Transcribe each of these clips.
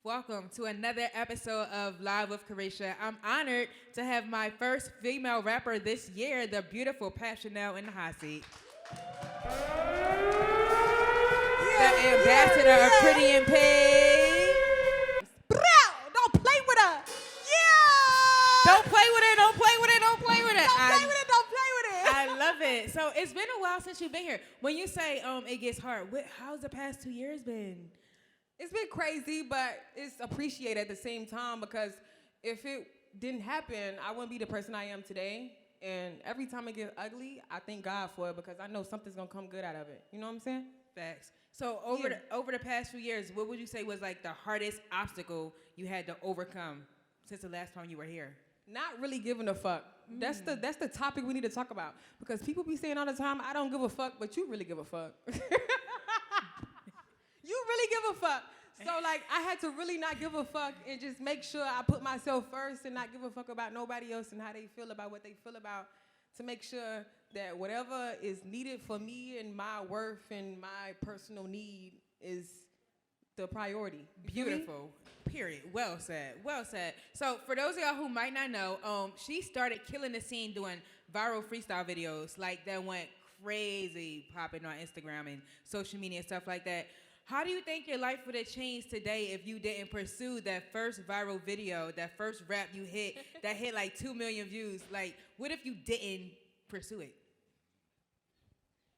Welcome to another episode of Live with Carisha. I'm honored to have my first female rapper this year, the beautiful Pap Chanel, in the hot seat. The ambassador of Pretty and Paid. Don't play with her. Yeah. Don't play with it, don't play with it, don't play with it. Don't play with it, don't play with it. I love it. So it's been a while since you've been here. When you say it gets hard, how's the past 2 years been? It's been crazy, but it's appreciated at the same time because if it didn't happen, I wouldn't be the person I am today. And every time it gets ugly, I thank God for it because I know something's gonna come good out of it. You know what I'm saying? Facts. So over the past few years, what would you say was like the hardest obstacle you had to overcome since the last time you were here? Not really giving a fuck. That's the topic we need to talk about because people be saying all the time, I don't give a fuck, but you really give a fuck. You really give a fuck. So, like, I had to really not give a fuck and just make sure I put myself first and not give a fuck about nobody else and how they feel about what they feel about to make sure that whatever is needed for me and my worth and my personal need is the priority. Beautiful. Period. Well said. Well said. So, for those of y'all who might not know, she started killing the scene doing viral freestyle videos like that went crazy popping on Instagram and social media and stuff like that. How do you think your life would have changed today if you didn't pursue that first viral video, that first rap you hit, that hit like 2 million views? Like, what if you didn't pursue it?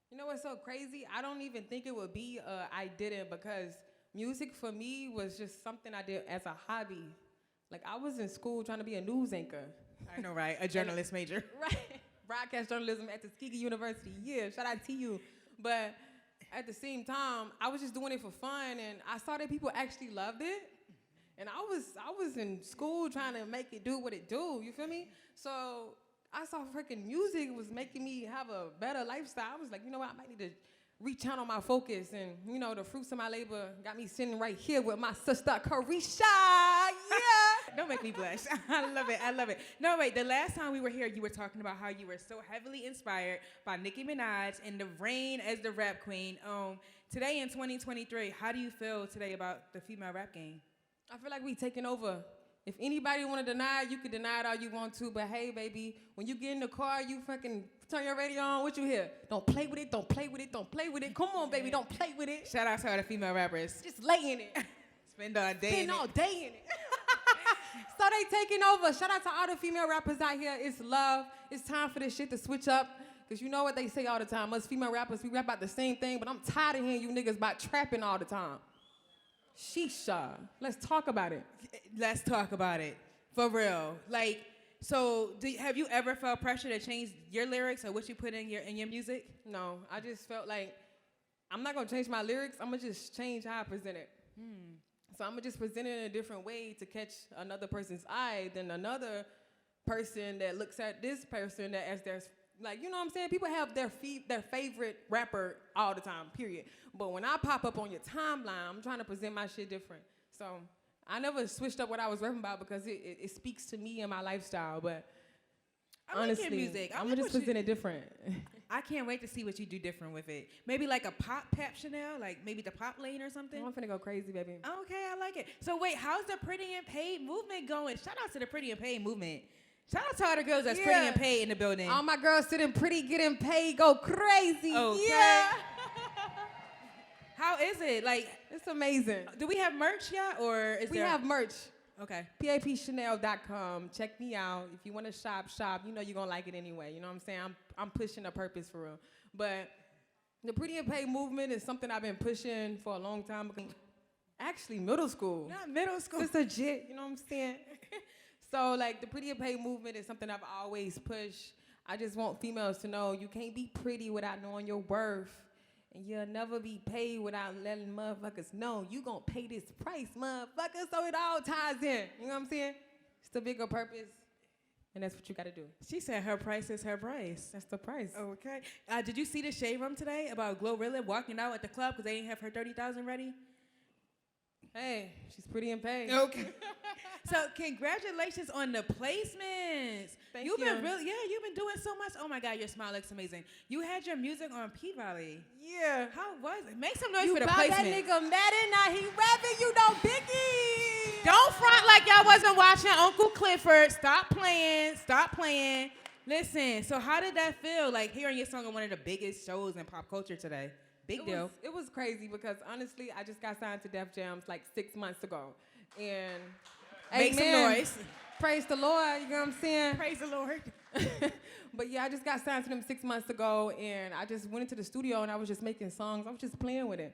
You know what's so crazy? I don't even think it would be I didn't because music for me was just something I did as a hobby. Like, I was in school trying to be a news anchor. I know, right? A journalist major. Right. Broadcast journalism at Tuskegee University. Yeah, shout out to you. But at the same time, I was just doing it for fun, and I saw that people actually loved it. And I was in school trying to make it do what it do, you feel me? So I saw freaking music was making me have a better lifestyle. I was like, you know what, I might need to rechannel my focus, and you know, the fruits of my labor got me sitting right here with my sister Carisha. Yeah. Don't make me blush. I love it. I love it. No, wait. The last time we were here, you were talking about how you were so heavily inspired by Nicki Minaj and the reign as the rap queen. Today in 2023, how do you feel today about the female rap game? I feel like we taking over. If anybody want to deny it, you can deny it all you want to. But hey, baby, when you get in the car, you fucking turn your radio on. What you hear? Don't play with it. Don't play with it. Don't play with it. Come on, baby. Don't play with it. Shout out to all the female rappers. Just lay in it. Spend all day Spend all day in it. So they taking over. Shout out to all the female rappers out here. It's love. It's time for this shit to switch up. Because you know what they say all the time. Us female rappers, we rap about the same thing, but I'm tired of hearing you niggas about trapping all the time. Shisha. Let's talk about it. Let's talk about it. For real. Like, so have you ever felt pressure to change your lyrics or what you put in your music? No, I just felt like I'm not going to change my lyrics. I'm going to just change how I present it. So I'm going to just present it in a different way to catch another person's eye than another person that looks at this person that as their, like, you know what I'm saying? People have their favorite rapper all the time, period. But when I pop up on your timeline, I'm trying to present my shit different. So I never switched up what I was rapping about because it speaks to me and my lifestyle. But honestly, your music. I'm going to just present it different. I can't wait to see what you do different with it. Maybe like a pop Pap Chanel, like maybe the pop lane or something. I'm finna go crazy, baby. Okay, I like it. So wait, how's the Pretty and Paid movement going? Shout out to the Pretty and Paid movement. Shout out to all the girls that's pretty and paid in the building. All my girls sitting pretty, getting paid, go crazy. Okay. Yeah. How is it? Like, it's amazing. do we have merch yet, or is we there? have merch. Okay. PapChanel.com. Check me out. If you want to shop. You know you're going to like it anyway. You know what I'm saying? I'm pushing a purpose for real. But the Pretty and Paid movement is something I've been pushing for a long time. Actually, middle school. Not middle school. It's legit. You know what I'm saying? So, like, the Pretty and Paid movement is something I've always pushed. I just want females to know you can't be pretty without knowing your worth. And you'll never be paid without letting motherfuckers know you gonna pay this price, motherfucker. So it all ties in. You know what I'm saying? It's the bigger purpose. And that's what you gotta do. She said her price is her price. That's the price. Okay. Did you see the shade room today about Glorilla walking out at the club because they didn't have her 30,000 ready? Hey, she's pretty in pain. Okay. So congratulations on the placements. Thank You've you. been you've been doing so much. Oh my God, your smile looks amazing. You had your music on P-Valley. Yeah. How was it? Make some noise You for the bout placement. that nigga Madden, now he rapping, you know Biggie. Don't front like y'all wasn't watching Uncle Clifford. Stop playing. Stop playing. Listen, so how did that feel, like hearing your song on one of the biggest shows in pop culture today? Big deal. It was crazy because honestly, I just got signed to Def Jams like 6 months ago. And Make some amen. noise. Praise the Lord, you know what I'm saying? Praise the Lord. But yeah, I just got signed to them 6 months ago, and I just went into the studio and I was just making songs. I was just playing with it.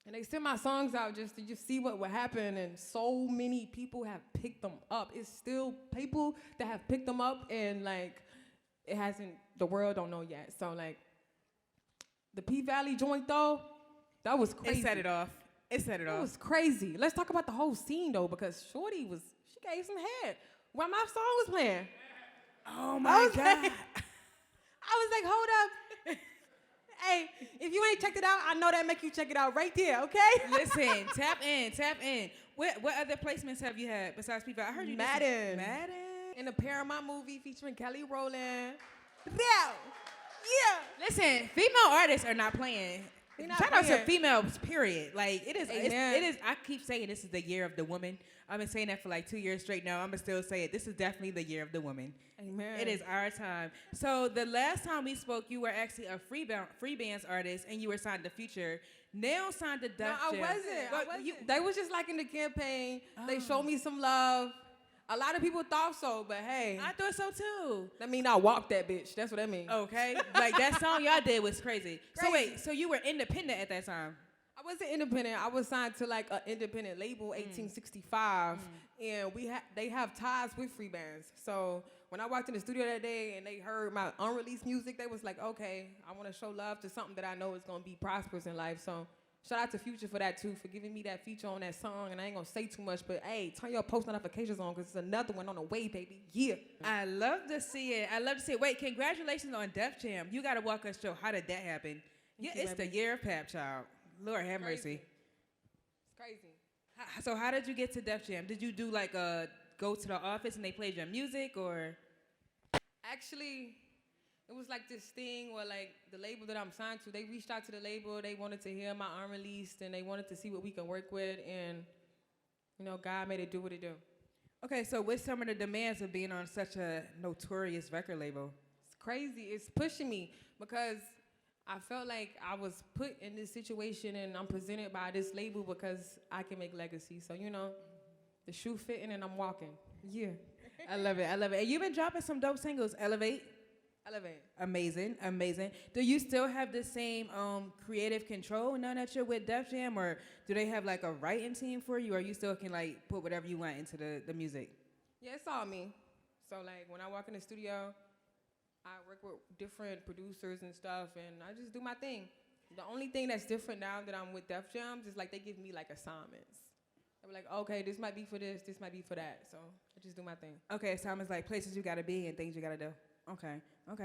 And they sent my songs out just to just see what would happen, and so many people have picked them up. It's still people that have picked them up, and like, it hasn't, the world don't know yet. So like, the P-Valley joint though, that was crazy. It set it off. It set it off. It was crazy. Let's talk about the whole scene though, because Shorty she gave some head while my song was playing. Oh my God. I was like, hold up. Hey, if you ain't checked it out, I know that make you check it out right there, okay? Listen, tap in. What other placements have you had besides people? I heard you Madden. Madden. In a Paramount movie featuring Kelly Rowland. Yeah. Listen, female artists are not playing. They not Shout out to playing. females, period. Like, it is, Amen. it is, I keep saying this is the year of the woman. I've been saying that for like 2 years straight now. I'm going to still say it. This is definitely the year of the woman. Amen. It is our time. So the last time we spoke, you were actually a free bands artist, and you were signed to Future. Now signed to Def No, I Jam. wasn't. But I wasn't. you- They was just like in the campaign. They Oh. showed me some love. A lot of people thought so, but hey, I thought so too. that mean I walked that bitch. That's what that mean. Okay, like that song y'all did was crazy. So Crazy. wait, so you were independent at that time? I wasn't independent. I was signed to like an independent label, 1865, and they have ties with free bands. So when I walked in the studio that day and they heard my unreleased music, they was like, okay, I want to show love to something that I know is gonna be prosperous in life. So shout out to Future for that too, for giving me that feature on that song. And I ain't gonna say too much, but hey, turn your post notifications on because it's another one on the way, baby. Yeah. I love to see it. I love to see it. Wait, congratulations on Def Jam. You got to walk us through how did that happen? Yeah, you, it's the baby. year of Pap Child. Lord have Crazy. mercy. It's crazy. So how did you get to Def Jam? Did you do like go to the office and they played your music, or? Actually, it was like this thing where like the label that I'm signed to, they reached out to the label. They wanted to hear my unreleased and they wanted to see what we can work with. And, you know, God made it do what it do. Okay, so what's some of the demands of being on such a notorious record label? It's crazy. It's pushing me because I felt like I was put in this situation and I'm presented by this label because I can make legacy. So, you know, the shoe fitting and I'm walking. Yeah. I love it. I love it. And you've been dropping some dope singles. Elevate. Amazing. Do you still have the same creative control now that you're with Def Jam, or do they have like a writing team for you, or you still can like put whatever you want into the music? Yeah, it's all me. So, like, when I walk in the studio, I work with different producers and stuff, and I just do my thing. The only thing that's different now that I'm with Def Jams is, like, they give me, like, assignments. They're like, okay, this might be for this might be for that. So, I just do my thing. Okay, assignments like places you gotta be and things you gotta do. Okay.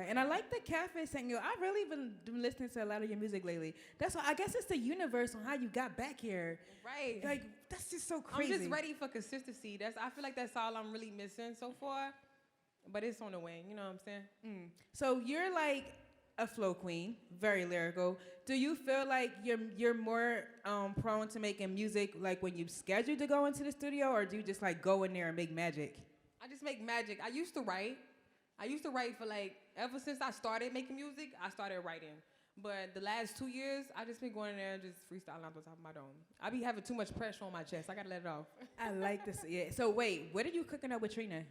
And I like the cafe single. I've really been listening to a lot of your music lately. That's why I guess it's the universe on how you got back here. Right. Like, that's just so crazy. I'm just ready for consistency. I feel like that's all I'm really missing so far. But it's on the way, you know what I'm saying? So you're like a flow queen, very lyrical. Do you feel like you're more prone to making music like when you scheduled to go into the studio, or do you just like go in there and make magic? I just make magic. I used to write for like, ever since I started making music, I started writing. But the last 2 years, I just been going in there and just freestyling off the top of my dome. I be having too much pressure on my chest. I gotta let it off. I like this. Yeah. So wait, what are you cooking up with Trina?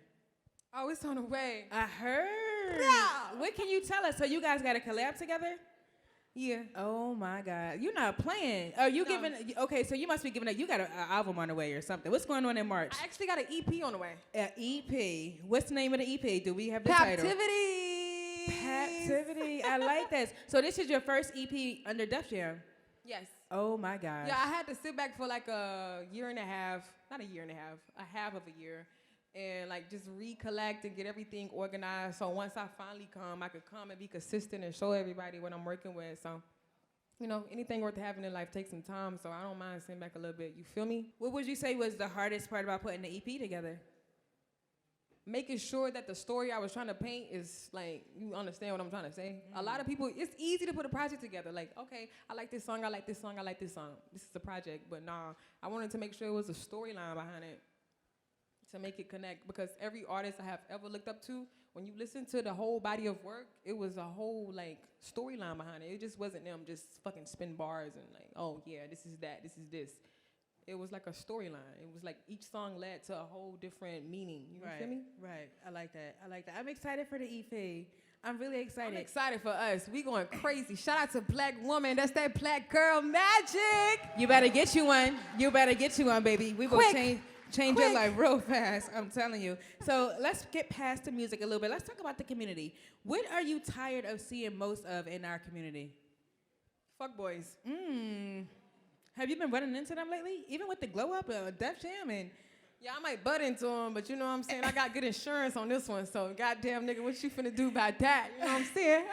Oh, it's on the way. I heard. Yeah. What can you tell us? So you guys got to collab together? Yeah. Oh my God, you're not playing. Are you giving? Okay, so you must be giving a. You got an album on the way or something. What's going on in March? I actually got an EP on the way. An EP. What's the name of the EP? Do we have the title? Paptivity. I like that. So this is your first EP under Def Jam. Yes. Oh my God. Yeah, I had to sit back for like a year and a half. Not a year and a half. A half of a year. And like just recollect and get everything organized. So once I finally come, I could come and be consistent and show everybody what I'm working with. So You know, anything worth having in life takes some time, so I don't mind sitting back a little bit. You feel me? What would you say was the hardest part about putting the EP together? Making sure that the story I was trying to paint is like, you understand what I'm trying to say? A lot of people, it's easy to put a project together. Like, okay, I like this song, I like this song, I like this song. This is the project, but nah, I wanted to make sure it was a storyline behind it to make it connect, because every artist I have ever looked up to, when you listen to the whole body of work, it was a whole like storyline behind it. It just wasn't them just fucking spin bars and like, oh yeah, this is that, this is this. It was like a storyline. It was like each song led to a whole different meaning. You feel me? Right. I like that. I'm excited for the EP. I'm really excited. I'm excited for us. We going crazy. Shout out to Black Woman. That's that Black girl magic. You better get you one. You better get you one, baby. We will change your life real fast. I'm telling you. So let's get past the music a little bit. Let's talk about the community. What are you tired of seeing most of in our community? Fuck boys. Have you been running into them lately? Even with the glow up, Def Jam and... Yeah, I might butt into them, but you know what I'm saying? I got good insurance on this one, so goddamn nigga, what you finna do about that? You know what I'm saying?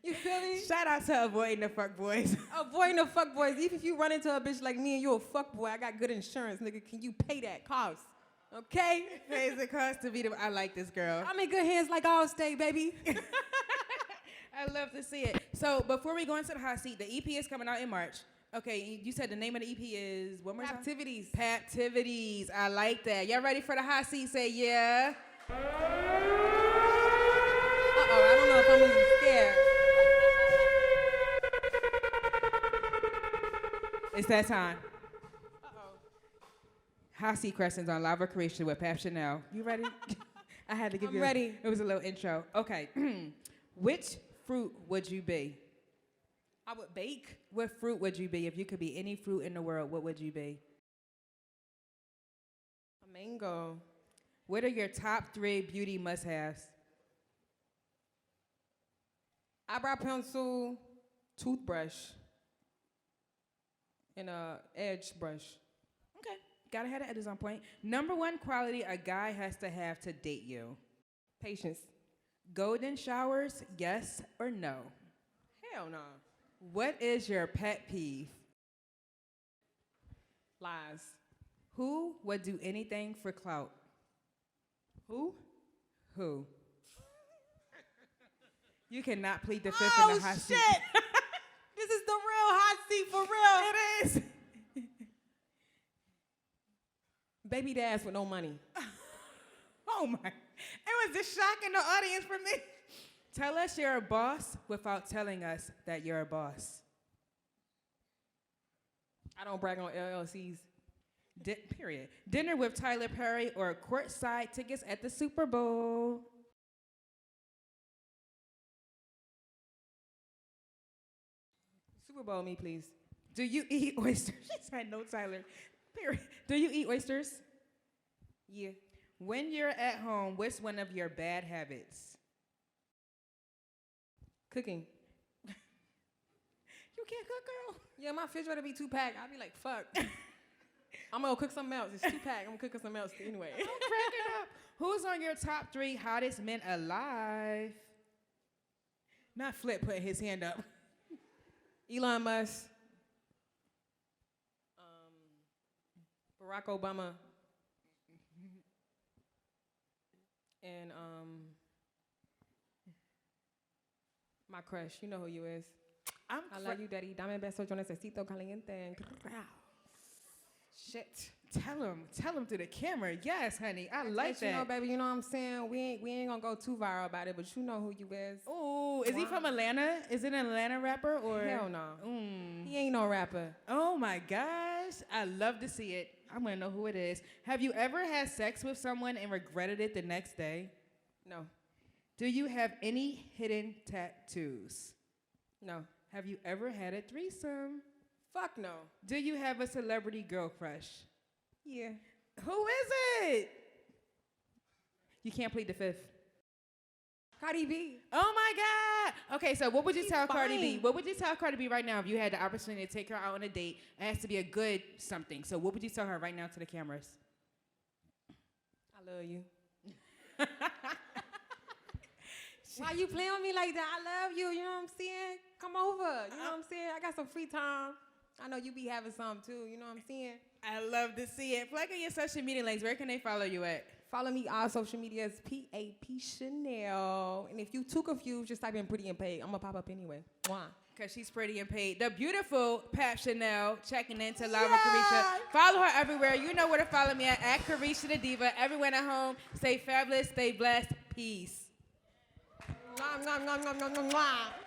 You feel me? Shout out to avoiding the fuck boys. Avoiding the fuck boys. Even if you run into a bitch like me and you a fuck boy, I got good insurance, nigga. Can you pay that cost? Okay? Pays the cost to be the... I like this girl. I'm in good hands like Allstate, baby. I love to see it. So before we go into the hot seat, the EP is coming out in March. Okay, you said the name of the EP is what more? Captivities. Captivities. I like that. Y'all ready for the hot seat? Say yeah. Uh-oh, I don't know if I'm even scared. It's that time. Uh-oh. Hot seat questions on Lava Carisha with Pap Chanel. You ready? I had to give you. Ready. It was a little intro. Okay. Which fruit would you be? I would bake. What fruit would you be? If you could be any fruit in the world, what would you be? A mango. What are your top 3 beauty must-haves? Eyebrow pencil, toothbrush, and a edge brush. Okay. Gotta have the edges on point. Number 1 quality a guy has to have to date you. Patience. Golden showers, yes or no? Hell no. What is your pet peeve? Lies. Who would do anything for clout? Who? Who? You cannot plead the fifth in the hot seat. Oh, shit. This is the real hot seat for real. It is. Baby dads with no money. Oh my. It was just shocking the audience for me. Tell us you're a boss without telling us that you're a boss. I don't brag on LLCs. Period. Dinner with Tyler Perry or courtside tickets at the Super Bowl? Super Bowl me, please. Do you eat oysters? She said no, Tyler. Period. Do you eat oysters? Yeah. When you're at home, what's one of your bad habits? Cooking. You can't cook, girl? Yeah, my refrigerator be 2-pack. I'll be like, fuck. I'm gonna cook something else. It's 2-pack. I'm cooking something else anyway. I'm cracking up. Who's on your top 3 hottest men alive? Not Flip putting his hand up. Elon Musk. Barack Obama. And my crush, you know who you is. I love you, daddy. Dame beso, yo necesito caliente. Shit. Tell him through the camera. Yes, honey. I like that. You know, baby, you know what I'm saying? We ain't gonna go too viral about it, but you know who you is. Oh, is he from Atlanta? Is it an Atlanta rapper or? Hell no. He ain't no rapper. Oh my gosh. I love to see it. I'm gonna know who it is. Have you ever had sex with someone and regretted it the next day? No. Do you have any hidden tattoos? No. Have you ever had a threesome? Fuck no. Do you have a celebrity girl crush? Yeah. Who is it? You can't plead the fifth. Cardi B. Oh my God. Okay, so what would you tell Cardi B? fine. What would you tell Cardi B right now if you had the opportunity to take her out on a date? It has to be a good something. So what would you tell her right now to the cameras? I love you. Why you playing with me like that? I love you. You know what I'm saying? Come over. You know got some free time. I know you be having some too. You know what I'm saying? I love to see it. Plug in your social media links. Where can they follow you at? Follow me on social media as Pap Chanel. And if you too confused, just type in pretty and paid. I'm going to pop up anyway. Why? Because she's pretty and paid. The beautiful Pap Chanel checking into Lava Carisha. Follow her everywhere. You know where to follow me at Carisha the Diva. Everyone at home, stay fabulous, stay blessed. Peace. Mwah, mwah, mwah, mwah, mwah, mwah.